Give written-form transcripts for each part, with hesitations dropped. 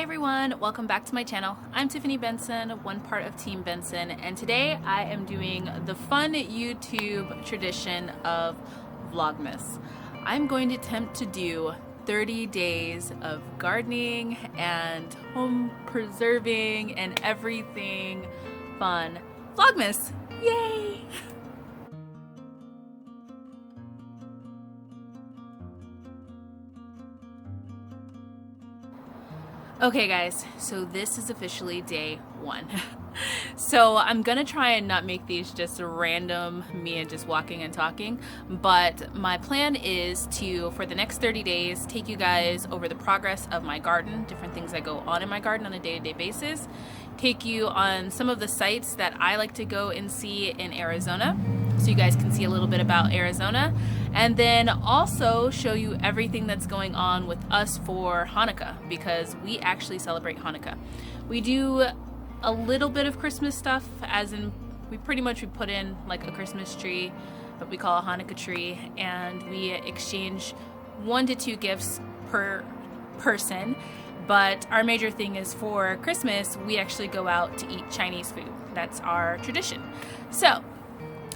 everyone, welcome back to my channel. I'm Tiffany Benson, one part of Team Benson, and today I am doing the fun YouTube tradition of Vlogmas. I'm going to attempt to do 30 days of gardening and home preserving and everything fun. Vlogmas! Yay! Okay guys, so this is officially day one. So I'm gonna try and not make these just random me and just walking and talking, but my plan is to, for the next 30 days, take you guys over the progress of my garden, different things that go on in my garden on a day-to-day basis, take you on some of the sites that I like to go and see in Arizona, so you guys can see a little bit about Arizona, and then also show you everything that's going on with us for Hanukkah, because we actually celebrate Hanukkah. We do a little bit of Christmas stuff, as in we put in like a Christmas tree, what we call a Hanukkah tree, and we exchange 1 to 2 gifts per person. But our major thing is for Christmas, we actually go out to eat Chinese food. That's our tradition. So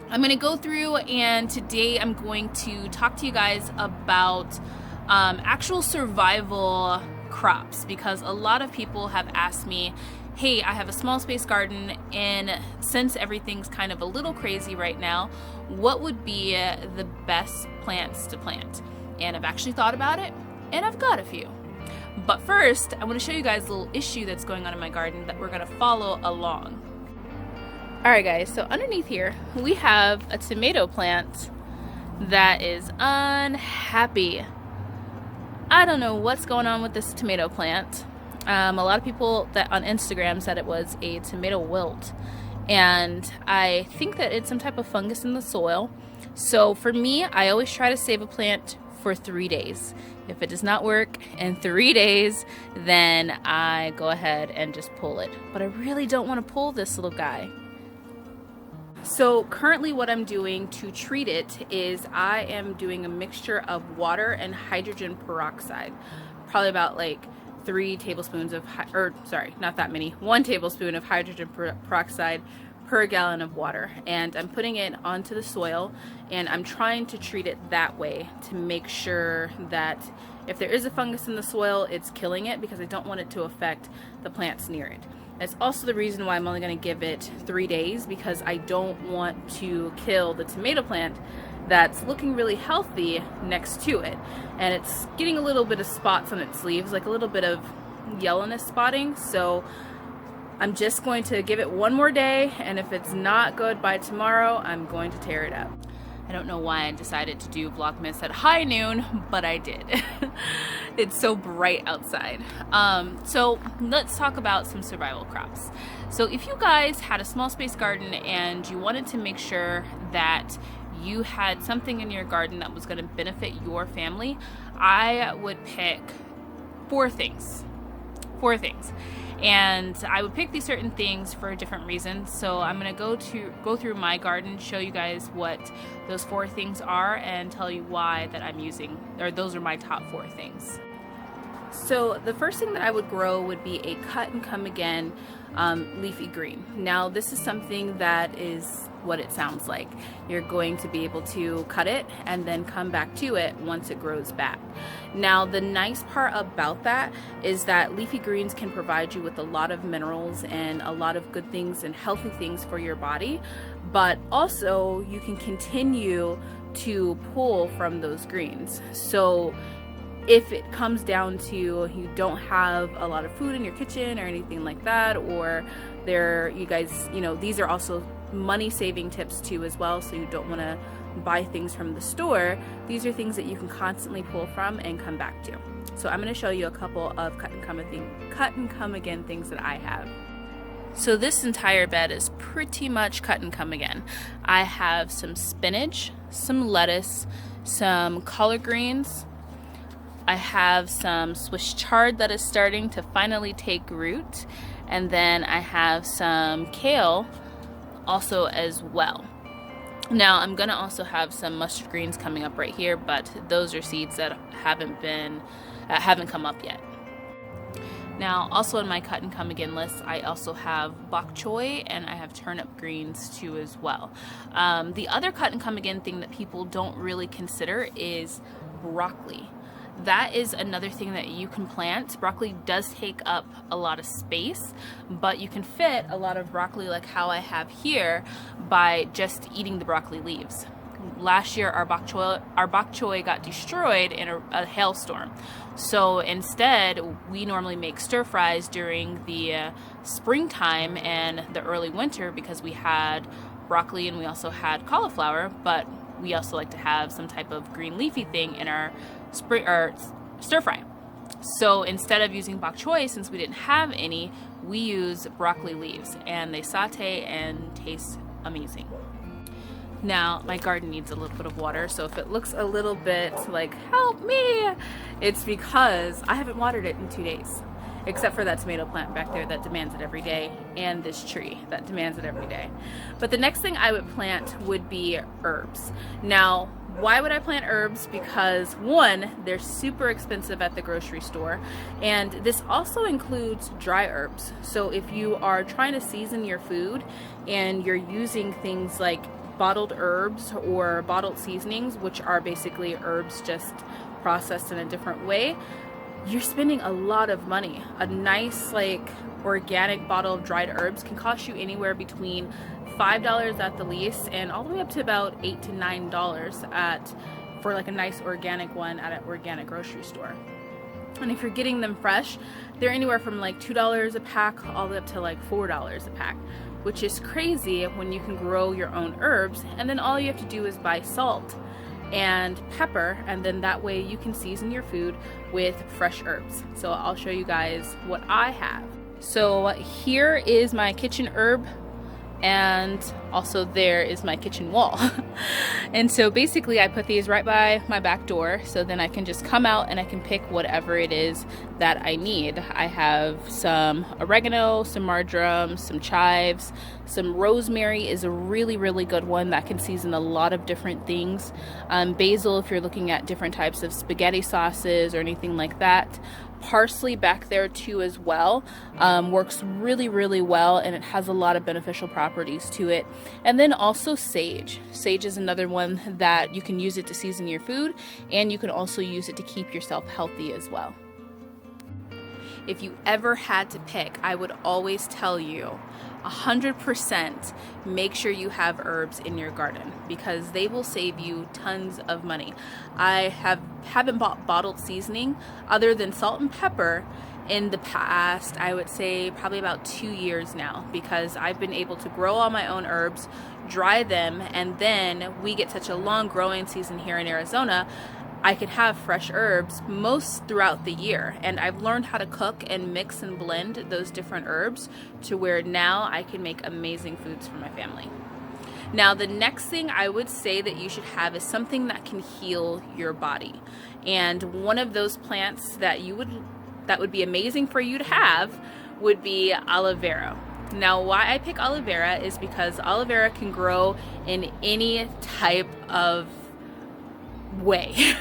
I'm going to go through, and today I'm going to talk to you guys about actual survival crops, because a lot of people have asked me, hey, I have a small space garden, and since everything's kind of a little crazy right now, what would be the best plants to plant? And I've actually thought about it, and I've got a few. But first, I want to show you guys a little issue that's going on in my garden that we're going to follow along. Alright guys, so underneath here we have a tomato plant that is unhappy. I don't know what's going on with this tomato plant. A lot of people that on Instagram said it was a tomato wilt, and I think that it's some type of fungus in the soil. So for me, I always try to save a plant for 3 days. If it does not work in 3 days, then I go ahead and just pull it. But I really don't want to pull this little guy. So currently what I'm doing to treat it is I am doing a mixture of water and hydrogen peroxide. Probably about like 3 tablespoons of, not that many, 1 tablespoon of hydrogen peroxide per gallon of water. And I'm putting it onto the soil, and I'm trying to treat it that way to make sure that if there is a fungus in the soil, it's killing it, because I don't want it to affect the plants near it. That's also the reason why I'm only going to give it 3 days, because I don't want to kill the tomato plant that's looking really healthy next to it. And it's getting a little bit of spots on its leaves, like a little bit of yellowness spotting. So I'm just going to give it 1 more day, and if it's not good by tomorrow, I'm going to tear it up. I don't know why I decided to do Vlogmas at high noon, but I did. It's so bright outside. So let's talk about some survival crops. So if you guys had a small space garden and you wanted to make sure that you had something in your garden that was going to benefit your family, I would pick 4 things. 4 things. And I would pick these certain things for different reasons. So I'm going to go through my garden, show you guys what those 4 things are, and tell you why that I'm using, or those are my top 4 things. So the first thing that I would grow would be a cut and come again leafy green. Now this is something that is what it sounds like. You're going to be able to cut it and then come back to it once it grows back. Now the nice part about that is that leafy greens can provide you with a lot of minerals and a lot of good things and healthy things for your body, but also you can continue to pull from those greens. So if it comes down to you don't have a lot of food in your kitchen or anything like that, or you guys, these are also money saving tips too as well, so you don't want to buy things from the store. These are things that you can constantly pull from and come back to. So I'm going to show you a couple of cut and come again things that I have. So this entire bed is pretty much cut and come again. I have some spinach, some lettuce, some collard greens. I have some Swiss chard that is starting to finally take root, and then I have some kale also as well. Now I'm gonna also have some mustard greens coming up right here, but those are seeds that haven't come up yet. Now, also in my cut and come again list, I also have bok choy and I have turnip greens too as well. The other cut and come again thing that people don't really consider is broccoli. That is another thing that you can plant. Broccoli does take up a lot of space, but you can fit a lot of broccoli like how I have here by just eating the broccoli leaves. Last year our bok choy got destroyed in a hailstorm. So instead, we normally make stir fries during the springtime and the early winter because we had broccoli and we also had cauliflower, but we also like to have some type of green leafy thing in our stir fry. So instead of using bok choy, since we didn't have any, we use broccoli leaves and they saute and taste amazing. Now, my garden needs a little bit of water, so if it looks a little bit like, help me, it's because I haven't watered it in 2 days. Except for that tomato plant back there that demands it every day, and this tree that demands it every day. But the next thing I would plant would be herbs. Now, why would I plant herbs? Because one, they're super expensive at the grocery store, and this also includes dry herbs. So if you are trying to season your food and you're using things like bottled herbs or bottled seasonings, which are basically herbs just processed in a different way, you're spending a lot of money. A nice like organic bottle of dried herbs can cost you anywhere between $5 at the least and all the way up to about $8 to $9 for like a nice organic one at an organic grocery store. And if you're getting them fresh, they're anywhere from like $2 a pack all the way up to like $4 a pack, which is crazy when you can grow your own herbs, and then all you have to do is buy salt and pepper, and then that way you can season your food with fresh herbs. So I'll show you guys what I have. So here is my kitchen herb, and also there is my kitchen wall. And so basically I put these right by my back door, so then I can just come out and I can pick whatever it is that I need. I have some oregano, some marjoram, some chives, some rosemary is a really good one that can season a lot of different things. Basil if you're looking at different types of spaghetti sauces or anything like that. Parsley back there too as well, works really well, and it has a lot of beneficial properties to it. And then also sage. Sage is another one that you can use it to season your food, and you can also use it to keep yourself healthy as well. If you ever had to pick, I would always tell you 100% make sure you have herbs in your garden because they will save you tons of money. I haven't bought bottled seasoning other than salt and pepper in the past, I would say probably about 2 years now, because I've been able to grow all my own herbs, dry them, and then we get such a long growing season here in Arizona, I can have fresh herbs most throughout the year, and I've learned how to cook and mix and blend those different herbs to where now I can make amazing foods for my family. Now the next thing I would say that you should have is something that can heal your body, and one of those plants that would be amazing for you to have would be aloe vera. Now why I pick aloe vera is because aloe vera can grow in any type of way.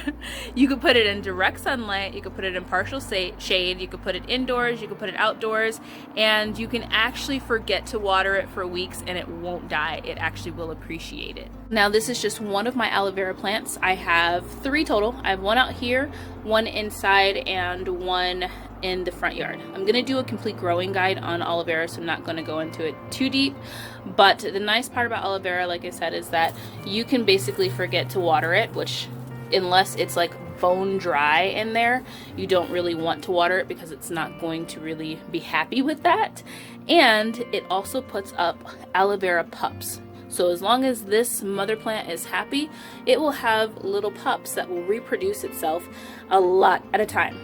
You could put it in direct sunlight, you could put it in partial shade, you could put it indoors, you could put it outdoors, and you can actually forget to water it for weeks and it won't die. It actually will appreciate it. Now this is just one of my aloe vera plants. I have 3 total. I have one out here, one inside, and one in the front yard. I'm gonna do a complete growing guide on aloe vera, so I'm not gonna go into it too deep, but the nice part about aloe vera, like I said, is that you can basically forget to water it, which unless it's like bone dry in there, you don't really want to water it because it's not going to really be happy with that. And it also puts up aloe vera pups. So as long as this mother plant is happy, it will have little pups that will reproduce itself a lot at a time.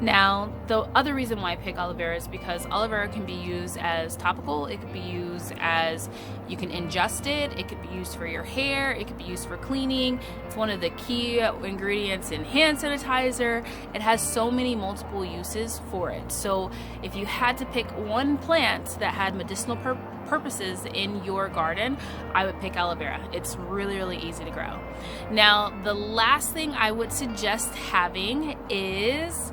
Now, the other reason why I pick aloe vera is because aloe vera can be used as topical, it could be used as, you can ingest it, it could be used for your hair, it could be used for cleaning. It's one of the key ingredients in hand sanitizer. It has so many multiple uses for it. So if you had to pick one plant that had medicinal purposes in your garden, I would pick aloe vera. It's really easy to grow. Now, the last thing I would suggest having is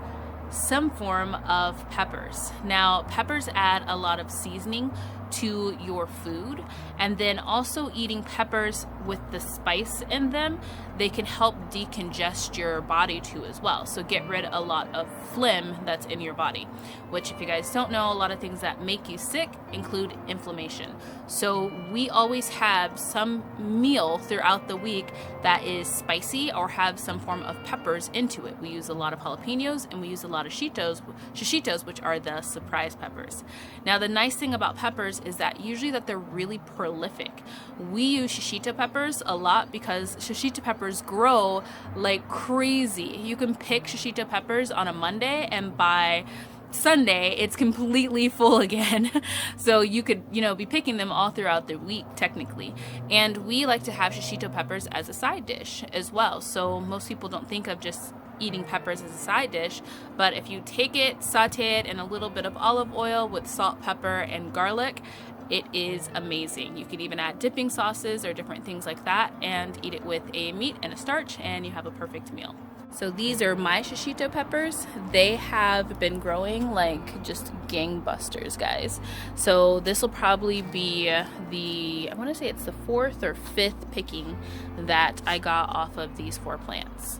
some form of peppers. Now, peppers add a lot of seasoning to your food, and then also eating peppers with the spice in them, they can help decongest your body too as well. So get rid of a lot of phlegm that's in your body, which, if you guys don't know, a lot of things that make you sick include inflammation. So we always have some meal throughout the week that is spicy or have some form of peppers into it. We use a lot of jalapenos and we use a lot of shishitos, which are the surprise peppers. Now, the nice thing about peppers is that usually that they're really prolific. We use shishito peppers a lot because shishito peppers grow like crazy. You can pick shishito peppers on a Monday, and by Sunday it's completely full again. So you could, be picking them all throughout the week technically. And we like to have shishito peppers as a side dish as well. So most people don't think of just eating peppers as a side dish, but if you take it, saute it in a little bit of olive oil with salt, pepper, and garlic, it is amazing. You could even add dipping sauces or different things like that and eat it with a meat and a starch, and you have a perfect meal. So these are my shishito peppers. They have been growing like just gangbusters, guys. So this will probably be I want to say it's the 4th or 5th picking that I got off of these 4 plants.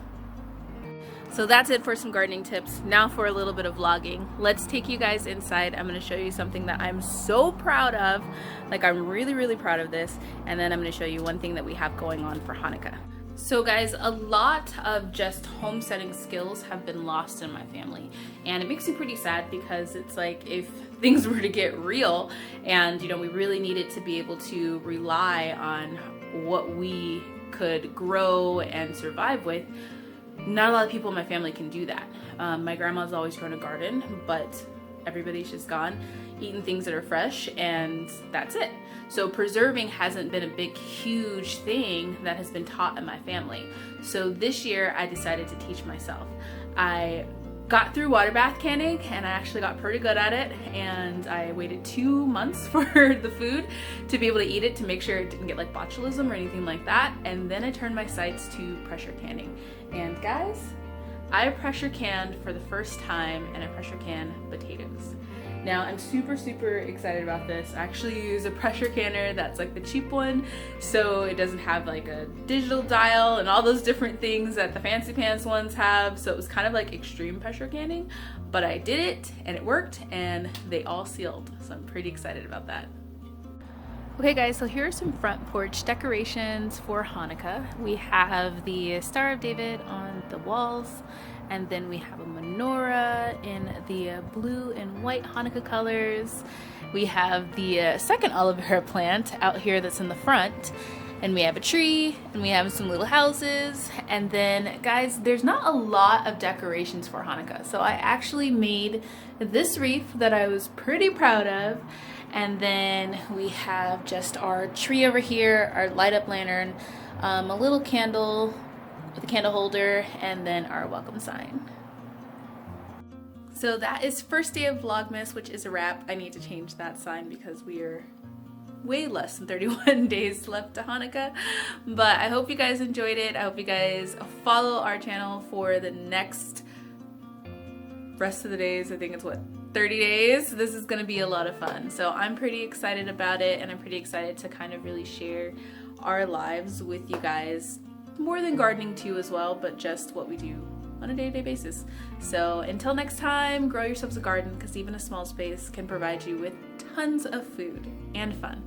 So that's it for some gardening tips. Now for a little bit of vlogging. Let's take you guys inside. I'm going to show you something that I'm so proud of. Like, I'm really, really proud of this. And then I'm going to show you one thing that we have going on for Hanukkah. So guys, a lot of just homesteading skills have been lost in my family. And it makes me pretty sad because it's like, if things were to get real and, we really needed to be able to rely on what we could grow and survive with, not a lot of people in my family can do that. My grandma's always grown a garden, but everybody's just gone, eating things that are fresh, and that's it. So preserving hasn't been a big, huge thing that has been taught in my family. So this year I decided to teach myself. I got through water bath canning and I actually got pretty good at it, and I waited 2 months for the food to be able to eat it to make sure it didn't get like botulism or anything like that, and then I turned my sights to pressure canning. And guys, I pressure canned for the first time, and I pressure canned potatoes. Now I'm super, super excited about this. I actually use a pressure canner that's like the cheap one, so it doesn't have like a digital dial and all those different things that the fancy pants ones have. So it was kind of like extreme pressure canning, but I did it and it worked, and they all sealed. So I'm pretty excited about that. Okay guys, so here are some front porch decorations for Hanukkah. We have the Star of David on the walls, and then we have a menorah in the blue and white Hanukkah colors. We have the second Aloe Vera plant out here that's in the front, and we have a tree, and we have some little houses. And then guys, there's not a lot of decorations for Hanukkah, so I actually made this wreath that I was pretty proud of. And then we have just our tree over here, our light up lantern, a little candle with a candle holder, and then our welcome sign. So that is first day of Vlogmas, which is a wrap. I need to change that sign because we are way less than 31 days left to Hanukkah. But I hope you guys enjoyed it. I hope you guys follow our channel for the next rest of the days. I think it's 30 days. This is going to be a lot of fun. So I'm pretty excited about it, and I'm pretty excited to kind of really share our lives with you guys, more than gardening too as well, but just what we do on a day-to-day basis. So until next time, grow yourselves a garden, because even a small space can provide you with tons of food and fun.